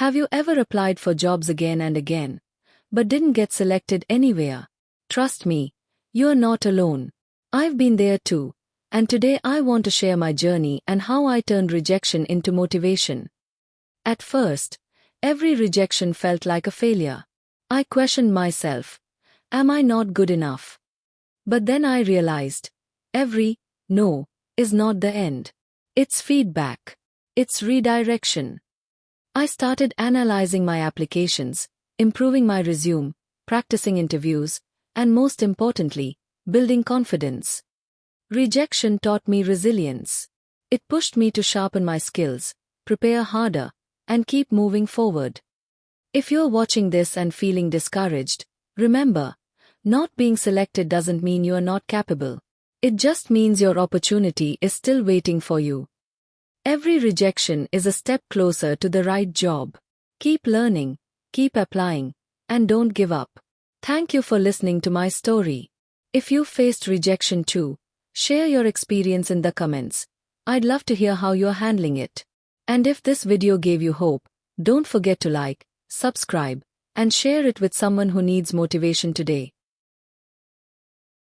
Have you ever applied for jobs again and again, but didn't get selected anywhere? Trust me, you're not alone. I've been there too, and today I want to share my journey and how I turned rejection into motivation. At first, every rejection felt like a failure. I questioned myself. Am I not good enough? But then I realized, every no is not the end. It's feedback. It's redirection. I started analyzing my applications, improving my resume, practicing interviews, and most importantly, building confidence. Rejection taught me resilience. It pushed me to sharpen my skills, prepare harder, and keep moving forward. If you're watching this and feeling discouraged, remember, not being selected doesn't mean you're not capable. It just means your opportunity is still waiting for you. Every rejection is a step closer to the right job. Keep learning, keep applying, and don't give up. Thank you for listening to my story. If you faced rejection too, share your experience in the comments. I'd love to hear how you're handling it. And if this video gave you hope, don't forget to like, subscribe, and share it with someone who needs motivation today.